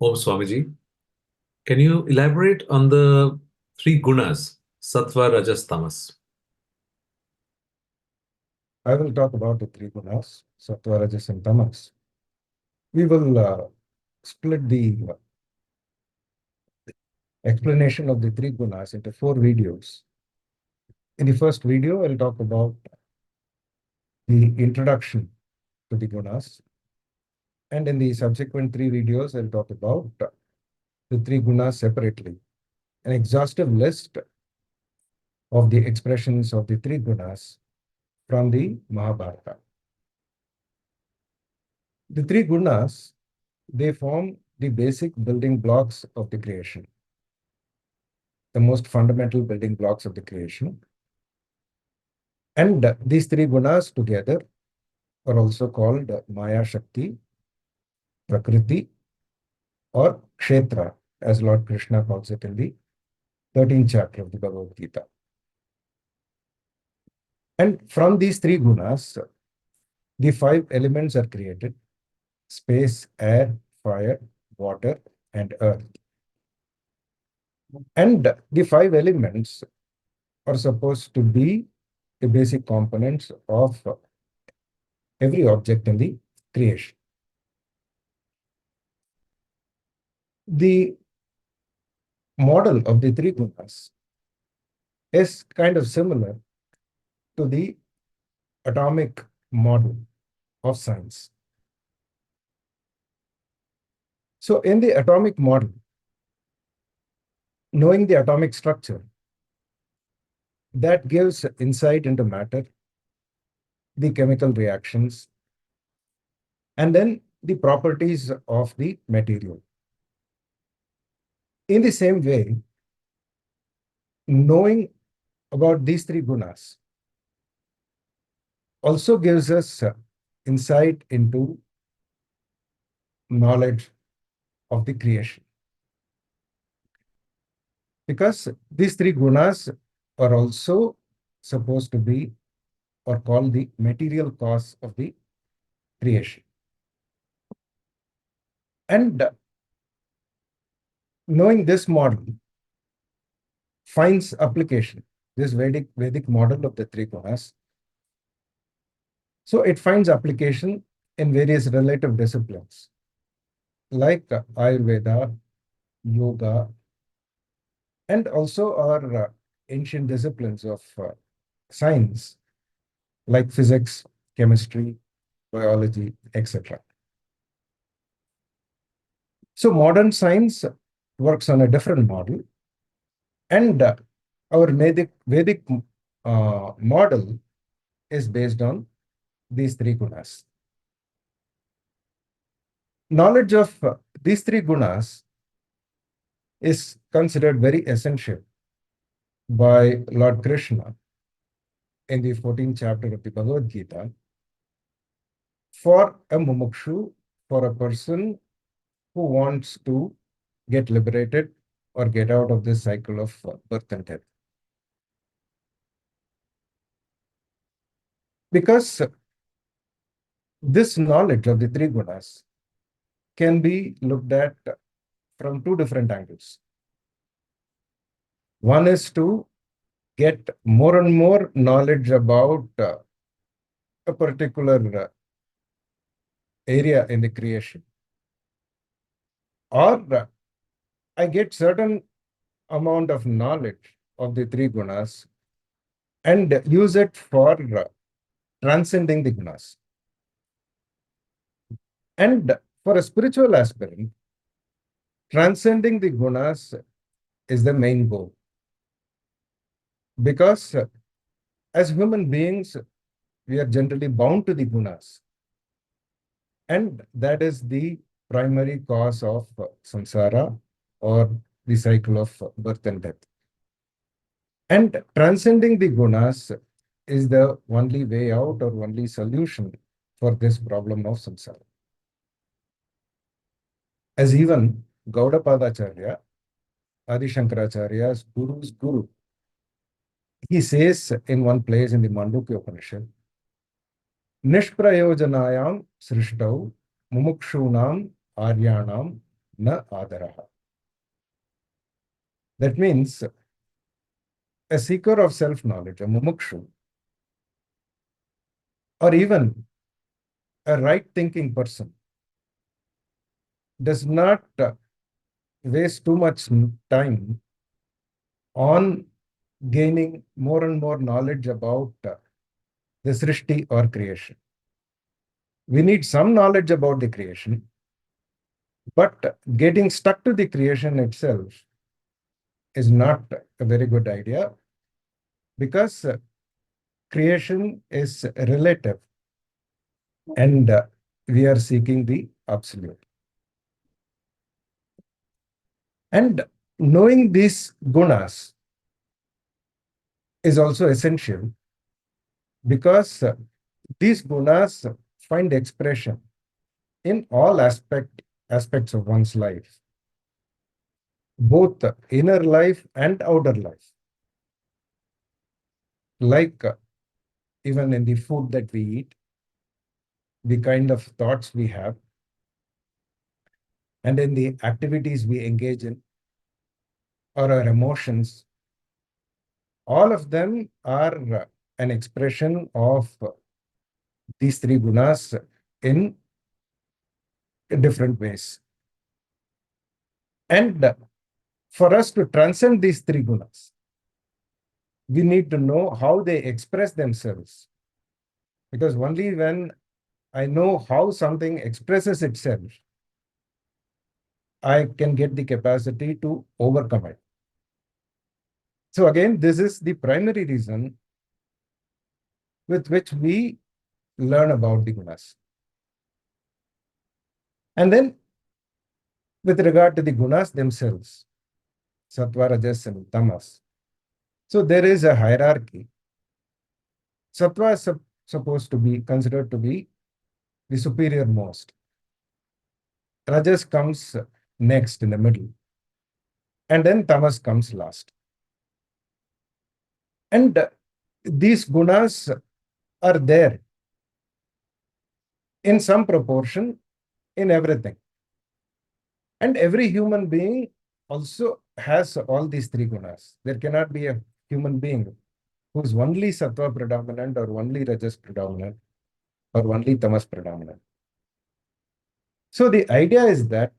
Oh, Swamiji, can you elaborate on the three gunas, Sattva, Rajas, Tamas? I will talk about the three gunas, Sattva, Rajas, and Tamas. We will split the explanation of the three gunas into four videos. In the first video, I'll talk about the introduction to the gunas. And in the subsequent three videos, I'll talk about the three gunas separately. An exhaustive list of the expressions of the three gunas from the Mahabharata. The three gunas, they form the basic building blocks of the creation, the most fundamental building blocks of the creation. And these three gunas together are also called Maya Shakti, Prakriti, or Kshetra, as Lord Krishna calls it in the 13th chapter of the Bhagavad Gita. And from these three gunas, the five elements are created: space, air, fire, water, and earth. And the five elements are supposed to be the basic components of every object in the creation. The model of the three gunas is kind of similar to the atomic model of science. So in the atomic model, knowing the atomic structure, that gives insight into matter, the chemical reactions, and then the properties of the material. In the same way, knowing about these three gunas also gives us insight into knowledge of the creation. Because these three gunas are also supposed to be or called the material cause of the creation. And knowing this model finds application, this Vedic model of the three gunas. So it finds application in various relative disciplines like Ayurveda, yoga, and also our ancient disciplines of science like physics, chemistry, biology, etc. So modern science works on a different model, and our Vedic model is based on these three gunas. Knowledge of these three gunas is considered very essential by Lord Krishna in the 14th chapter of the Bhagavad Gita for a mumukshu, for a person who wants to get liberated or get out of this cycle of birth and death. Because this knowledge of the three gunas can be looked at from two different angles. One is to get more and more knowledge about a particular area in the creation, or I get certain amount of knowledge of the three gunas and use it for transcending the gunas. And for a spiritual aspirant, transcending the gunas is the main goal. Because as human beings, we are generally bound to the gunas. And that is the primary cause of samsara, or the cycle of birth and death. And transcending the gunas is the only way out or only solution for this problem of samsara. As even Gaudapadacharya, Adi Shankaracharya's guru's guru, he says in one place in the Mandukya Upanishad, Nishprayojanayam srishtau mumukshunam aryanam na adaraha. That means a seeker of self-knowledge, a mumukshu, or even a right-thinking person does not waste too much time on gaining more and more knowledge about the Srishti or creation. We need some knowledge about the creation, but getting stuck to the creation itself is not a very good idea, because creation is relative and we are seeking the absolute. And knowing these gunas is also essential, because these gunas find expression in all aspects of one's life, both inner life and outer life. Like even in the food that we eat, the kind of thoughts we have, and in the activities we engage in, or our emotions, all of them are an expression of these three gunas in different ways. And for us to transcend these three gunas, we need to know how they express themselves. Because only when I know how something expresses itself, I can get the capacity to overcome it. So again, this is the primary reason with which we learn about the gunas. And then with regard to the gunas themselves, sattva, rajas, and tamas. So there is a hierarchy. Sattva is supposed to be considered to be the superior most. Rajas comes next in the middle. And then tamas comes last. And these gunas are there in some proportion in everything. And every human being also has all these three gunas. There cannot be a human being who's only sattva predominant, or only rajas predominant, or only tamas predominant. So the idea is that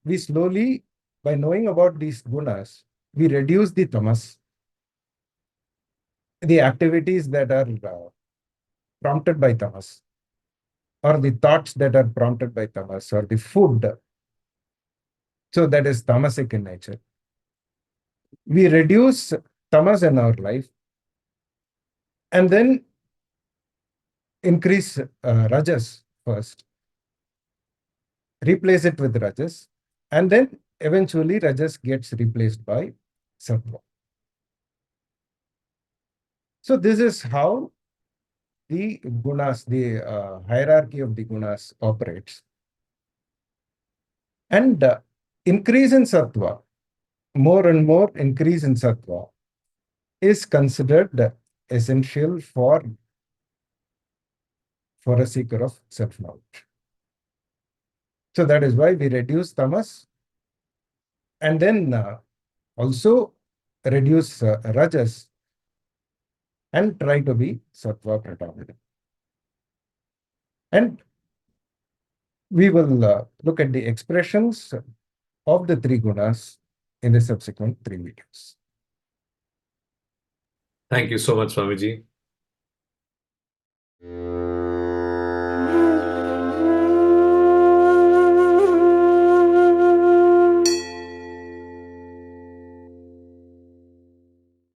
we slowly, by knowing about these gunas, we reduce the tamas, the activities that are prompted by tamas, or the thoughts that are prompted by tamas, or the food. So that is tamasic in nature. We reduce tamas in our life, and then increase rajas first, replace it with rajas, and then eventually rajas gets replaced by sattva. So this is how the gunas, the hierarchy of the gunas operates. And increase in sattva, more and more increase in sattva, is considered essential for a seeker of self-knowledge. So that is why we reduce tamas, and then also reduce rajas, and try to be sattva predominant. And we will look at the expressions of the three gunas in the subsequent 3 videos. Thank you so much, Swamiji.